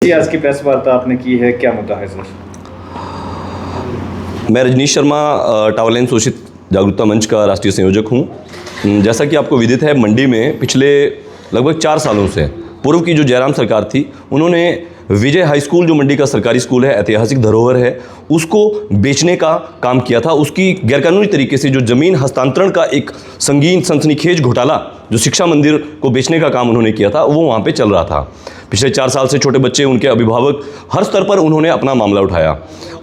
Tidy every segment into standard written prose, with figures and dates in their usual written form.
जी, आज की प्रेस वार्ता आपने की है, क्या मुद्दा है सर? मैं रजनीश शर्मा टावर लाइन शोषित जागरूकता मंच का राष्ट्रीय संयोजक हूं। जैसा कि आपको विदित है, मंडी में पिछले लगभग 4 सालों से पूर्व की जो जयराम सरकार थी, उन्होंने विजय हाई स्कूल, जो मंडी का सरकारी स्कूल है, ऐतिहासिक धरोहर है, उसको बेचने का काम किया था। उसकी गैरकानूनी तरीके से जो ज़मीन हस्तांतरण का एक संगीन सनसनीखेज घोटाला, जो शिक्षा मंदिर को बेचने का काम उन्होंने किया था, वो वहाँ पे चल रहा था। पिछले 4 साल से छोटे बच्चे, उनके अभिभावक, हर स्तर पर उन्होंने अपना मामला उठाया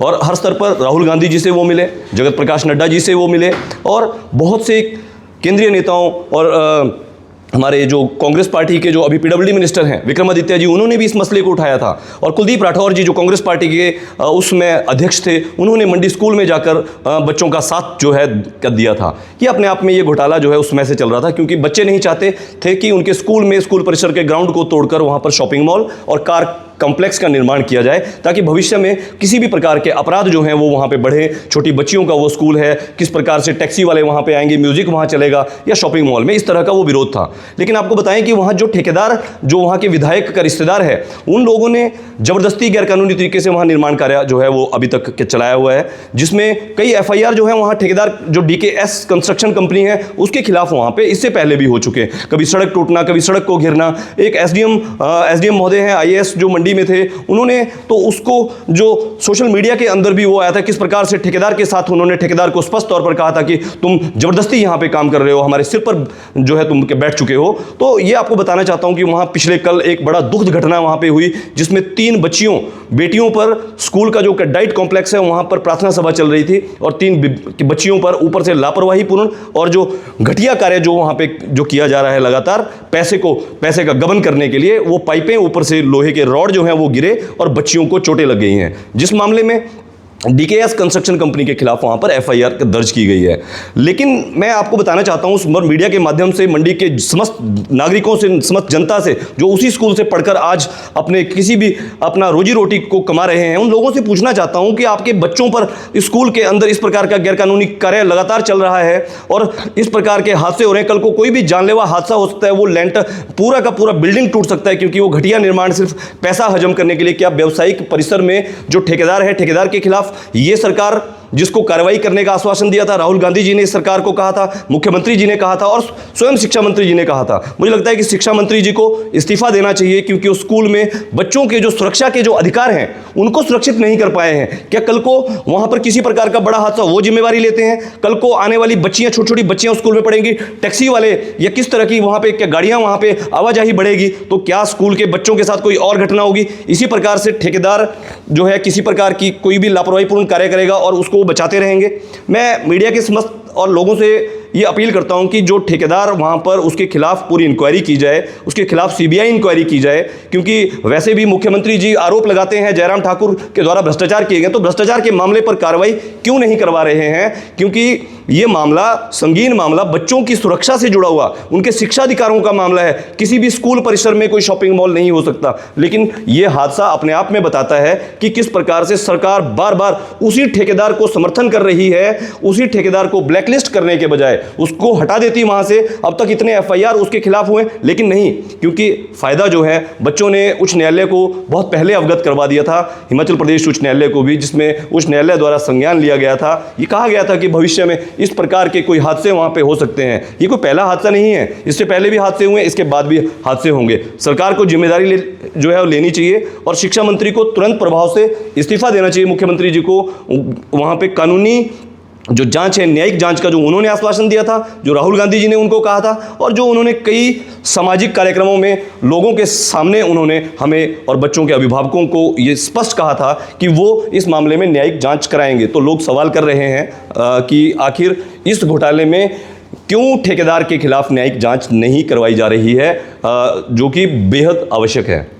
और हर स्तर पर राहुल गांधी जी से वो मिले, जगत प्रकाश नड्डा जी से वो मिले और बहुत से केंद्रीय नेताओं और हमारे जो कांग्रेस पार्टी के जो अभी पीडब्ल्यूडी मिनिस्टर हैं विक्रमादित्य जी, उन्होंने भी इस मसले को उठाया था। और कुलदीप राठौर जी, जो कांग्रेस पार्टी के उसमें अध्यक्ष थे, उन्होंने मंडी स्कूल में जाकर बच्चों का साथ जो है कर दिया था। ये अपने आप में ये घोटाला जो है उस समय से चल रहा था, क्योंकि बच्चे नहीं चाहते थे कि उनके स्कूल में, स्कूल परिसर के ग्राउंड को तोड़कर वहाँ पर शॉपिंग मॉल और कार कॉम्प्लेक्स का निर्माण किया जाए, ताकि भविष्य में किसी भी प्रकार के अपराध जो हैं वो वहाँ पे बढ़े। छोटी बच्चियों का वो स्कूल है, किस प्रकार से टैक्सी वाले वहाँ पे आएंगे, म्यूजिक वहाँ चलेगा या शॉपिंग मॉल में, इस तरह का वो विरोध था। लेकिन आपको बताएं कि वहाँ जो ठेकेदार, जो वहाँ के विधायक का रिश्तेदार है, उन लोगों ने ज़बरदस्ती गैरकानूनी तरीके से वहाँ निर्माण कार्य जो है वो अभी तक के चलाया हुआ है, जिसमें कई FIR जो है वहाँ ठेकेदार, जो DKS कंस्ट्रक्शन कंपनी है, उसके खिलाफ वहाँ पे इससे पहले भी हो चुके हैं। कभी सड़क टूटना, कभी सड़क को घिरना। एक SDM महोदय हैं IAS, जो मंडी में थे, उन्होंने तो उसको जो सोशल मीडिया के अंदर भी वो आया था, किस प्रकार से ठेकेदार के साथ उन्होंने ठेकेदार को स्पष्ट तौर पर कहा था कि तुम जबरदस्ती यहाँ पे काम कर रहे हो, हमारे सिर पर जो है तुम के बैठ चुके हो। तो ये आपको बताना चाहता हूँ कि वहाँ पिछले कल एक बड़ा दुखद घटना वहाँ पे हुई, जिसमें 3 बेटियों पर स्कूल का जो डाइट कॉम्प्लेक्स है वहाँ पर प्रार्थना सभा चल रही थी और 3 बच्चियों पर ऊपर से लापरवाहीपूर्ण और जो घटिया कार्य जो वहाँ पे जो किया जा रहा है लगातार, पैसे का गबन करने के लिए, वो पाइपें ऊपर से लोहे के रॉड जो हैं वो गिरे और बच्चियों को चोटें लग गई हैं, जिस मामले में DKS कंस्ट्रक्शन कंपनी के खिलाफ वहां पर FIR दर्ज की गई है। लेकिन मैं आपको बताना चाहता हूं, मीडिया के माध्यम से मंडी के समस्त नागरिकों से, समस्त जनता से, जो उसी स्कूल से पढ़कर आज अपने किसी भी अपना रोजी रोटी को कमा रहे हैं, उन लोगों से पूछना चाहता हूं कि आपके बच्चों पर स्कूल के अंदर इस प्रकार का गैरकानूनी कार्य लगातार चल रहा है और इस प्रकार के हादसे हो रहे हैं। कल को कोई भी जानलेवा हादसा हो सकता है, वो लेंटर पूरा का पूरा बिल्डिंग टूट सकता है, क्योंकि वो घटिया निर्माण सिर्फ पैसा हजम करने के लिए। क्या व्यवसायिक परिसर में जो ठेकेदार है, ठेकेदार के खिलाफ ये सरकार, जिसको कार्रवाई करने का आश्वासन दिया था, राहुल गांधी जी ने इस सरकार को कहा था, मुख्यमंत्री जी ने कहा था और स्वयं शिक्षा मंत्री जी ने कहा था। मुझे लगता है कि शिक्षा मंत्री जी को इस्तीफा देना चाहिए, क्योंकि उस स्कूल में बच्चों के जो सुरक्षा के जो अधिकार हैं उनको सुरक्षित नहीं कर पाए हैं। क्या कल को वहां पर किसी प्रकार का बड़ा हादसा वो जिम्मेवारी लेते हैं? कल को आने वाली बच्चियां, छोटी छोटी बच्चियां स्कूल में पढ़ेंगी, टैक्सी वाले या किस तरह की वहां पे क्या गाड़ियां वहां पे आवाजाही बढ़ेगी, तो क्या स्कूल के बच्चों के साथ कोई और घटना होगी? इसी प्रकार से ठेकेदार जो है किसी प्रकार की कोई भी लापरवाहीपूर्ण कार्य करेगा और उसको बचाते रहेंगे। मैं मीडिया के समस्त और लोगों से ये अपील करता हूं कि जो ठेकेदार वहां पर, उसके खिलाफ पूरी इंक्वायरी की जाए, उसके खिलाफ CBI इंक्वायरी की जाए, क्योंकि वैसे भी मुख्यमंत्री जी आरोप लगाते हैं जयराम ठाकुर के द्वारा भ्रष्टाचार किए गए, तो भ्रष्टाचार के मामले पर कार्रवाई क्यों नहीं करवा रहे हैं? क्योंकि ये मामला, संगीन मामला, बच्चों की सुरक्षा से जुड़ा हुआ, उनके शिक्षा अधिकारों का मामला है। किसी भी स्कूल परिसर में कोई शॉपिंग मॉल नहीं हो सकता। लेकिन ये हादसा अपने आप में बताता है कि किस प्रकार से सरकार बार बार उसी ठेकेदार को समर्थन कर रही है, उसी ठेकेदार को ब्लैकलिस्ट करने के बजाय उसको हटा देती वहां से। अब तक इतने FIR उसके खिलाफ हुए, लेकिन नहीं, क्योंकि फायदा जो है, बच्चों ने उच्च न्यायालय को बहुत पहले अवगत करवा दिया था, हिमाचल प्रदेश उच्च न्यायालय को भी, जिसमें उच्च न्यायालय द्वारा संज्ञान लिया गया था। ये कहा गया था कि भविष्य में इस प्रकार के कोई हादसे वहां पे हो सकते हैं। ये कोई पहला हादसा नहीं है, इससे पहले भी हादसे हुए, इसके बाद भी हादसे होंगे। सरकार को जिम्मेदारी जो है वो लेनी चाहिए और शिक्षा मंत्री को तुरंत प्रभाव से इस्तीफा देना चाहिए। मुख्यमंत्री जी को वहां पे कानूनी जो जांच है, न्यायिक जांच का जो उन्होंने आश्वासन दिया था, जो राहुल गांधी जी ने उनको कहा था और जो उन्होंने कई सामाजिक कार्यक्रमों में लोगों के सामने उन्होंने हमें और बच्चों के अभिभावकों को ये स्पष्ट कहा था कि वो इस मामले में न्यायिक जांच कराएंगे। तो लोग सवाल कर रहे हैं कि आखिर इस घोटाले में क्यों ठेकेदार के खिलाफ न्यायिक जांच नहीं करवाई जा रही है, जो कि बेहद आवश्यक है।